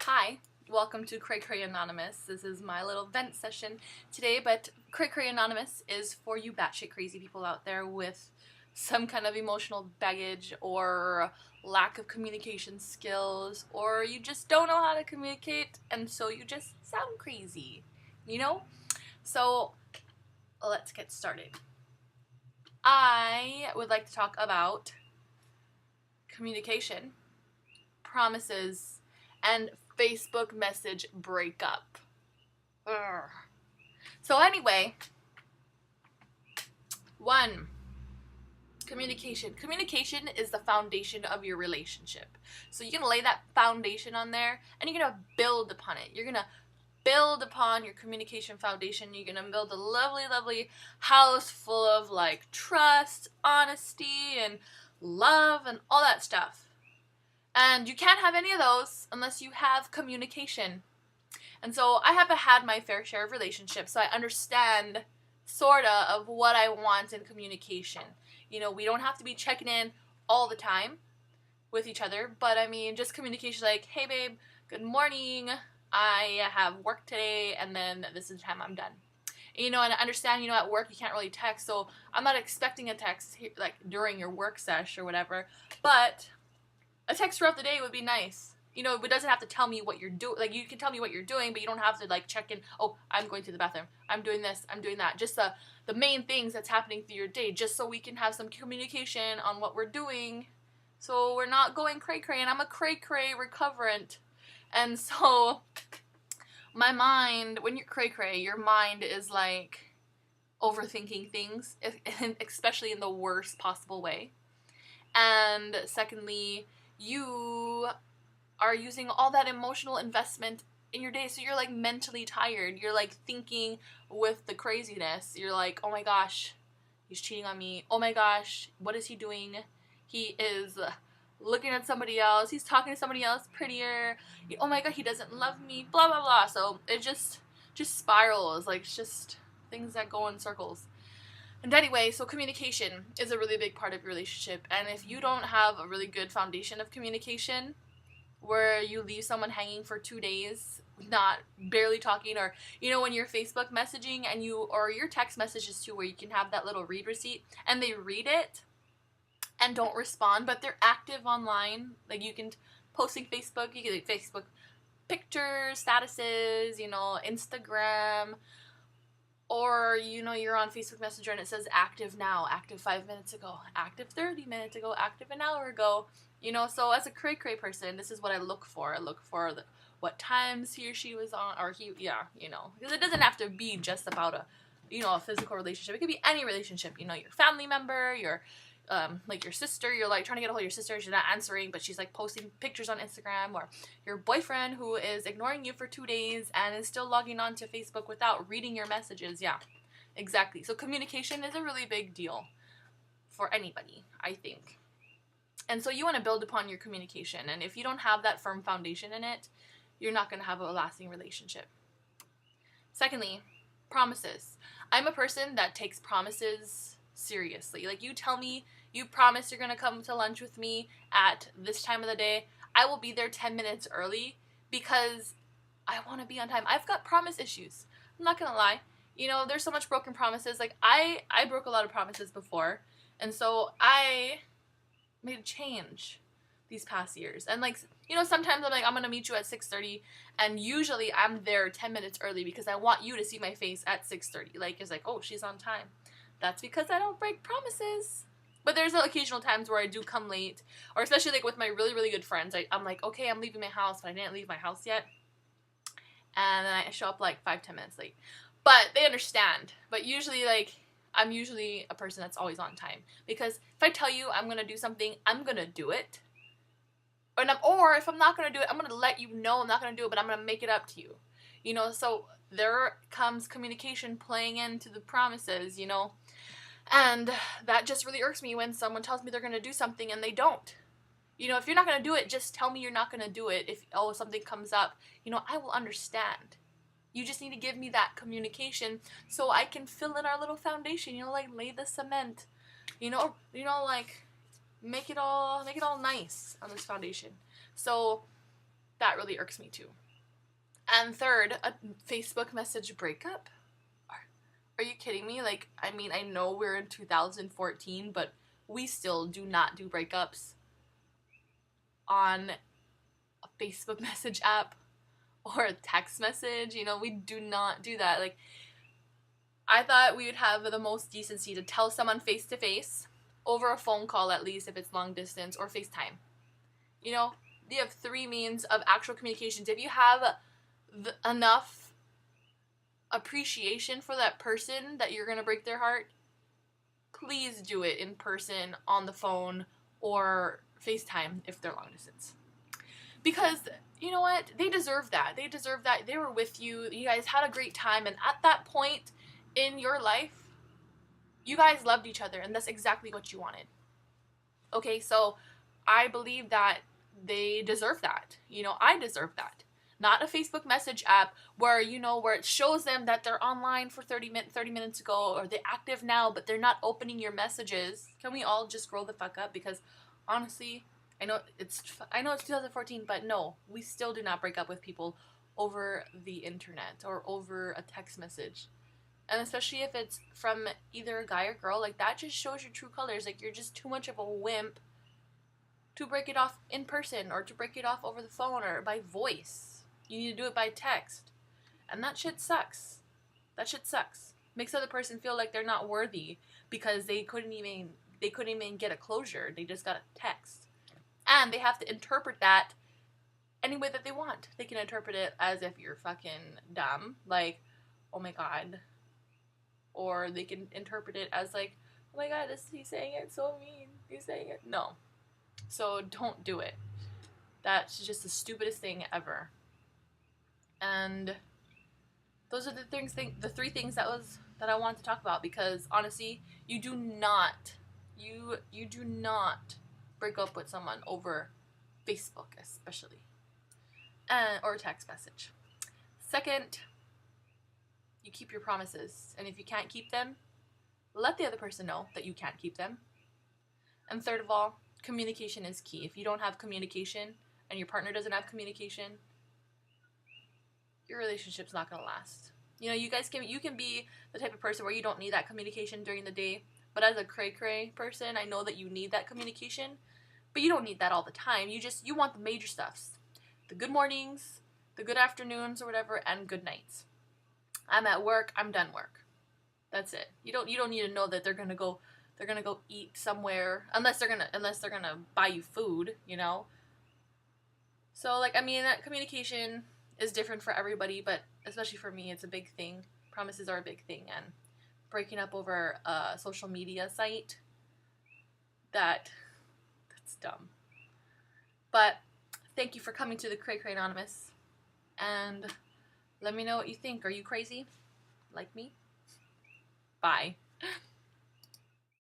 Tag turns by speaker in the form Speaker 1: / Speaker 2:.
Speaker 1: Hi, welcome to Cray Cray Anonymous. This is my little vent session today, but Cray Cray Anonymous is for you batshit crazy people out there with some kind of emotional baggage or lack of communication skills, or you just don't know how to communicate and so you just sound crazy, you know? So let's get started. I would like to talk about communication, promises, and Facebook message breakup. Ugh. So anyway, 1. Communication. Communication is the foundation of your relationship. So you're going to lay that foundation on there and you're going to build upon it. You're going to build upon your communication foundation. You're going to build a lovely, lovely house full of like trust, honesty, and love and all that stuff. And you can't have any of those unless you have communication. And so I have had my fair share of relationships, so I understand sorta of what I want in communication. You know, we don't have to be checking in all the time with each other, but I mean, just communication like, hey babe, good morning, I have work today, and then this is the time I'm done. You know, and I understand, at work you can't really text, so I'm not expecting a text like during your work sesh or whatever, but a text throughout the day would be nice. You know, it doesn't have to tell me what you're doing. Like, you can tell me what you're doing, but you don't have to, like, check in, oh, I'm going to the bathroom, I'm doing this, I'm doing that. Just the main things that's happening through your day, just so we can have some communication on what we're doing, so we're not going cray-cray, and I'm a cray-cray recoverant. And so, my mind, when you're cray-cray, your mind is, like, overthinking things, especially in the worst possible way. And secondly, you are using all that emotional investment in your day, so you're like mentally tired. You're like thinking with the craziness. You're like, oh my gosh, he's cheating on me. Oh my gosh, what is he doing? He is looking at somebody else. He's talking to somebody else prettier. Oh my god, he doesn't love me. Blah blah blah. So it just spirals. Like, it's just things that go in circles. And anyway, so communication is a really big part of your relationship, and if you don't have a really good foundation of communication, where you leave someone hanging for 2 days, not barely talking, or when you're Facebook messaging and or your text messages too, where you can have that little read receipt, and they read it and don't respond, but they're active online, like you can posting Facebook, you can Facebook pictures, statuses, Instagram. Or, you're on Facebook Messenger and it says active now, active 5 minutes ago, active 30 minutes ago, active an hour ago. So as a cray-cray person, this is what I look for. I look for what times he or she was on, or because it doesn't have to be just about a physical relationship. It could be any relationship, your family member, your like your sister, you're like trying to get a hold of your sister, she's not answering, but she's like posting pictures on Instagram, or your boyfriend who is ignoring you for 2 days and is still logging on to Facebook without reading your messages. Yeah, exactly. So communication is a really big deal for anybody, I think. And so you want to build upon your communication, and if you don't have that firm foundation in it, you're not going to have a lasting relationship. Secondly, promises. I'm a person that takes promises seriously. Like, you tell me you promise you're going to come to lunch with me at this time of the day, I will be there 10 minutes early because I want to be on time. I've got promise issues. I'm not going to lie. There's so much broken promises. Like, I broke a lot of promises before, and so I made a change these past years. And like, sometimes I'm like, I'm going to meet you at 6:30, and usually I'm there 10 minutes early because I want you to see my face at 6:30. Like, it's like, oh, she's on time. That's because I don't break promises. But there's occasional times where I do come late, or especially like with my really, really good friends. I'm like, okay, I'm leaving my house, but I didn't leave my house yet. And then I show up like 5-10 minutes late. But they understand. But usually, like, I'm usually a person that's always on time. Because if I tell you I'm going to do something, I'm going to do it. Or if I'm not going to do it, I'm going to let you know I'm not going to do it, but I'm going to make it up to you. So there comes communication playing into the promises, And that just really irks me when someone tells me they're going to do something and they don't. If you're not going to do it, just tell me you're not going to do it. If, something comes up, I will understand. You just need to give me that communication so I can fill in our little foundation, like lay the cement, like make it all nice on this foundation. So That really irks me too. And third, a Facebook message breakup. Are you kidding me? Like, I mean, I know we're in 2014, but we still do not do breakups on a Facebook message app or a text message. You know, we do not do that. Like, I thought we would have the most decency to tell someone face to face, over a phone call at least if it's long distance, or FaceTime. You know, you have 3 means of actual communications. If you have enough appreciation for that person that you're going to break their heart, please do it in person, on the phone, or FaceTime if they're long distance. Because, you know what? They deserve that. They deserve that. They were with you. You guys had a great time. And at that point in your life, you guys loved each other. And that's exactly what you wanted. Okay, so I believe that they deserve that. You know, I deserve that. Not a Facebook message app where, you know, where it shows them that they're online for 30 minutes ago, or they're active now, but they're not opening your messages. Can we all just grow the fuck up? Because honestly, I know it's 2014, but no, we still do not break up with people over the internet or over a text message. And especially if it's from either a guy or girl, like, that just shows your true colors. Like, you're just too much of a wimp to break it off in person, or to break it off over the phone, or by voice. You need to do it by text. And that shit sucks. That shit sucks. Makes the other person feel like they're not worthy because they couldn't even get a closure. They just got a text. And they have to interpret that any way that they want. They can interpret it as if you're fucking dumb, like, oh my god. Or they can interpret it as like, oh my god, he's saying it so mean. He's saying it. No. So don't do it. That's just the stupidest thing ever. And those are the 3 things that I wanted to talk about, because honestly, you do not break up with someone over Facebook, especially, or text message. Second, you keep your promises, and if you can't keep them, let the other person know that you can't keep them. And third of all, communication is key. If you don't have communication and your partner doesn't have communication, your relationship's not gonna last. You know, you can be the type of person where you don't need that communication during the day, but as a cray cray person, I know that you need that communication, but you don't need that all the time. You want the major stuffs. The good mornings, the good afternoons or whatever, and good nights. I'm at work, I'm done work. That's it. You don't need to know that they're gonna go eat somewhere, unless they're gonna buy you food, you know. So, like, I mean, that communication is different for everybody, but especially for me, it's a big thing. Promises are a big thing, and breaking up over a social media site, that's dumb. But thank you for coming to the Cray Cray Anonymous, and let me know what you think. Are you crazy like me? Bye.